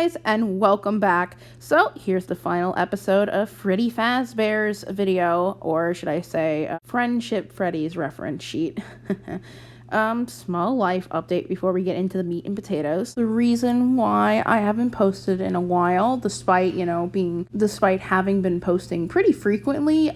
guys, and welcome back. So here's the final episode of Freddy Fazbear's video, or should I say, Friendship Freddy's reference sheet. Small life update before we get into the meat and potatoes. The reason why I haven't posted in a while, despite having been posting pretty frequently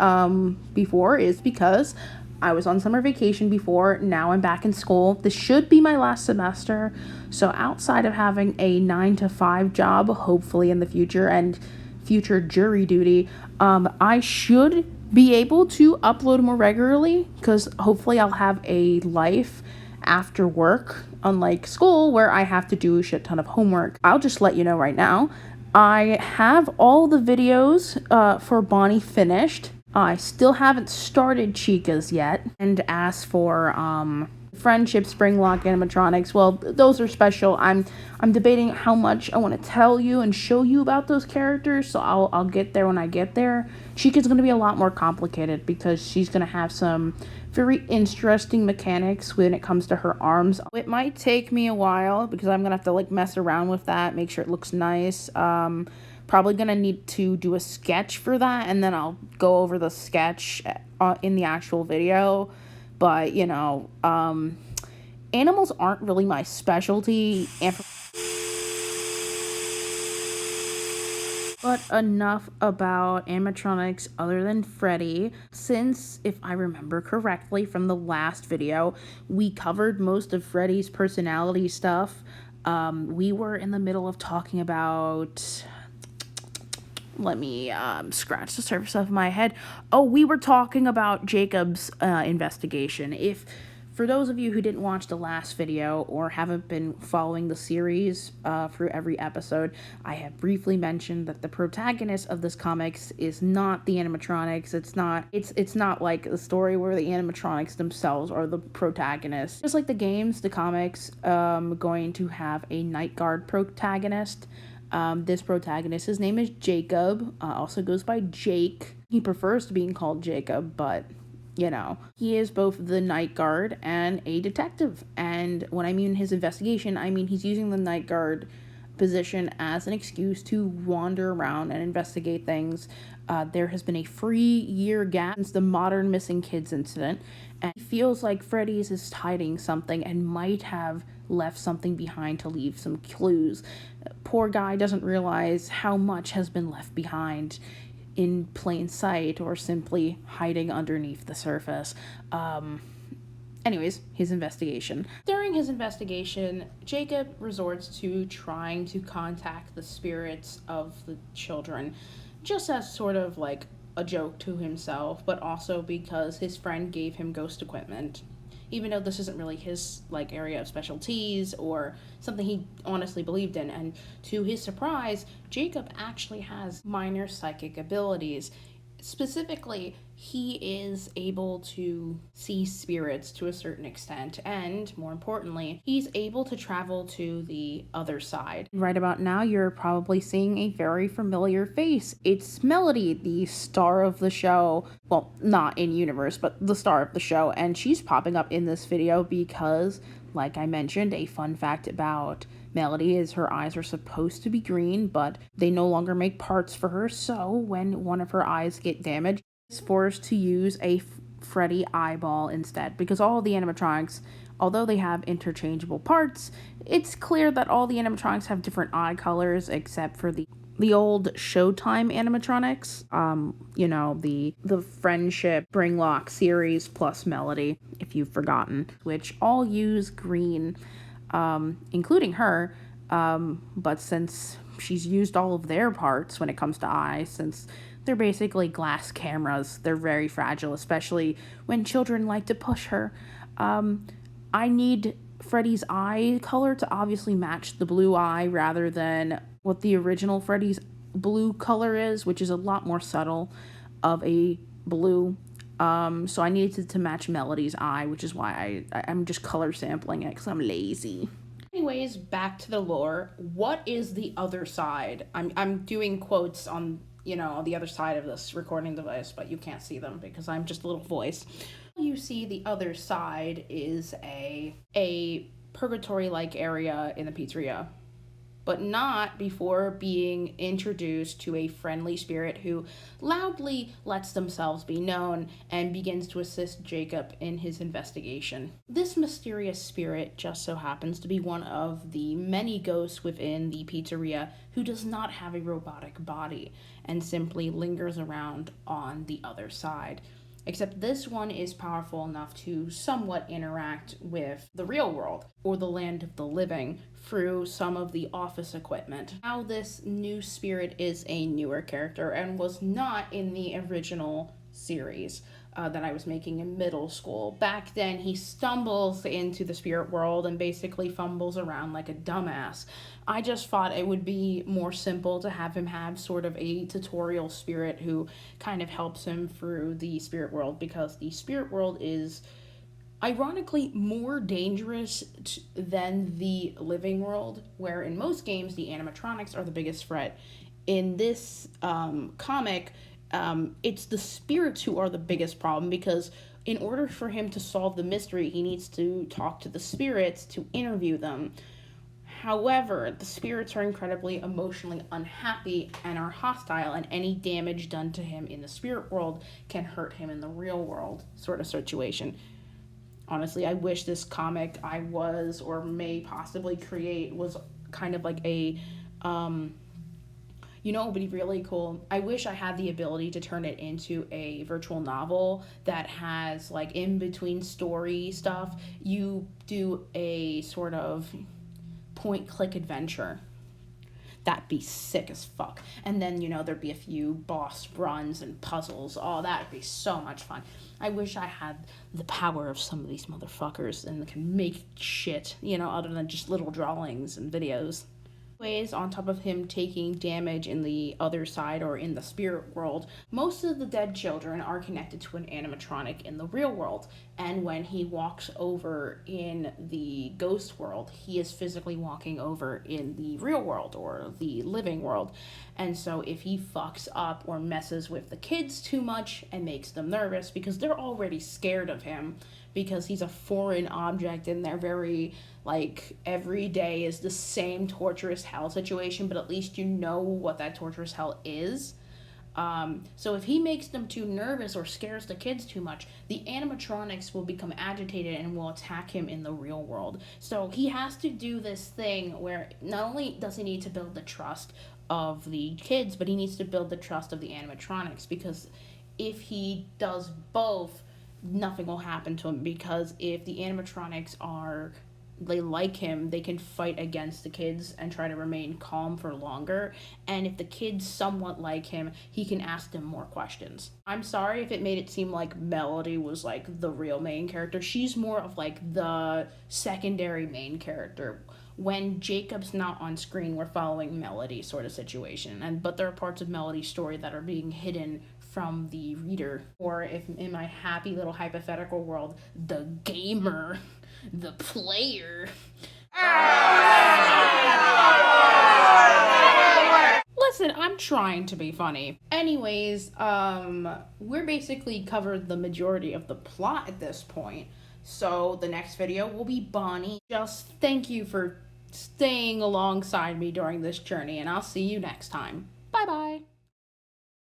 before, is because I was on summer vacation before. Now I'm back in school. This should be my last semester. So outside of having a 9-to-5 job, hopefully in the future, and future jury duty, I should be able to upload more regularly, because hopefully I'll have a life after work, unlike school where I have to do a shit ton of homework. I'll just let you know right now, I have all the videos for Bonnie finished. I still haven't started Chica's yet. And as for Friendship Springlock animatronics, well, those are special. I'm debating how much I want to tell you and show you about those characters, so I'll get there when I get there. Chica's going to be a lot more complicated because she's going to have some very interesting mechanics when it comes to her arms. It might take me a while because I'm going to have to mess around with that, make sure it looks nice. Probably gonna need to do a sketch for that, and then I'll go over the sketch in the actual video. But animals aren't really my specialty. But enough about animatronics other than Freddy, since, if I remember correctly from the last video, we covered most of Freddy's personality stuff. We were in the middle of talking about... Let me scratch the surface of my head. Oh, we were talking about Jacob's investigation. For those of you who didn't watch the last video or haven't been following the series through every episode, I have briefly mentioned that the protagonist of this comics is not the animatronics. It's not like the story where the animatronics themselves are the protagonists. Just like the games, the comics going to have a night guard protagonist. This protagonist, his name is Jacob, also goes by Jake. He prefers to being called Jacob, but, he is both the night guard and a detective. And when I mean his investigation, I mean he's using the night guard position as an excuse to wander around and investigate things. There has been a 3-year gap since the modern missing kids incident, and it feels like Freddy's is hiding something and might have left something behind to leave some clues. Poor guy doesn't realize how much has been left behind in plain sight or simply hiding underneath the surface. Anyways, his investigation. During his investigation, Jacob resorts to trying to contact the spirits of the children, just as sort of like a joke to himself, but also because his friend gave him ghost equipment. Even though this isn't really his area of specialties or something he honestly believed in. And to his surprise, Jacob actually has minor psychic abilities. Specifically, he is able to see spirits to a certain extent, and more importantly, he's able to travel to the other side. Right about now, you're probably seeing a very familiar face. It's Melody, the star of the show. Well, not in universe, but the star of the show, and she's popping up in this video because, like I mentioned, a fun fact about Melody is her eyes are supposed to be green, but they no longer make parts for her, so when one of her eyes get damaged, she's forced to use a Freddy eyeball instead, because all the animatronics, although they have interchangeable parts, it's clear that all the animatronics have different eye colors except for the old Showtime animatronics, the Friendship Springlock series plus Melody, if you've forgotten, which all use green, including her, but since she's used all of their parts when it comes to eyes, since they're basically glass cameras, they're very fragile, especially when children like to push her. I need Freddy's eye color to obviously match the blue eye rather than what the original Freddy's blue color is, which is a lot more subtle of a blue. So I needed to match Melody's eye, which is why I'm just color sampling it because I'm lazy. Anyways, back to the lore. What is the other side? I'm doing quotes on, the other side of this recording device, but you can't see them because I'm just a little voice. You see the other side is a purgatory-like area in the pizzeria. but not before being introduced to a friendly spirit who loudly lets themselves be known and begins to assist Jacob in his investigation. This mysterious spirit just so happens to be one of the many ghosts within the pizzeria who does not have a robotic body and simply lingers around on the other side. Except this one is powerful enough to somewhat interact with the real world, or the land of the living, through some of the office equipment. Now this new spirit is a newer character and was not in the original series that I was making in middle school. Back then, he stumbles into the spirit world and basically fumbles around like a dumbass. I just thought it would be more simple to have him have sort of a tutorial spirit who kind of helps him through the spirit world, because the spirit world is ironically more dangerous than the living world, where in most games the animatronics are the biggest threat. In this comic, it's the spirits who are the biggest problem, because in order for him to solve the mystery, he needs to talk to the spirits to interview them. However, the spirits are incredibly emotionally unhappy and are hostile, and any damage done to him in the spirit world can hurt him in the real world, sort of situation. Honestly, I wish this comic I was or may possibly create was kind of like a you know, it would be really cool. I wish I had the ability to turn it into a virtual novel that has, like, in between story stuff, you do a sort of point-click adventure. That'd be sick as fuck. And then, you know, there'd be a few boss runs and puzzles. Oh, that'd be so much fun. I wish I had the power of some of these motherfuckers and can make shit, you know, other than just little drawings and videos. Ways on top of him taking damage in the other side or in the spirit world, most of the dead children are connected to an animatronic in the real world, and when he walks over in the ghost world, he is physically walking over in the real world or the living world. And so if he fucks up or messes with the kids too much and makes them nervous, because they're already scared of him because he's a foreign object and they're very, like, every day is the same torturous hell situation, but at least you know what that torturous hell is. So if he makes them too nervous or scares the kids too much, the animatronics will become agitated and will attack him in the real world. So he has to do this thing where not only does he need to build the trust of the kids, but he needs to build the trust of the animatronics, because if he does both, nothing will happen to him, because if the animatronics they like him, they can fight against the kids and try to remain calm for longer. And if the kids somewhat like him, he can ask them more questions. I'm sorry if it made it seem like Melody was like the real main character. She's more of like the secondary main character. When Jacob's not on screen, we're following Melody sort of situation. But there are parts of Melody's story that are being hidden from the reader. Or if in my happy little hypothetical world, the gamer, the player. Listen, I'm trying to be funny. Anyways, we're basically covered the majority of the plot at this point. So the next video will be Bonnie. Just thank you for staying alongside me during this journey, and I'll see you next time. Bye-bye.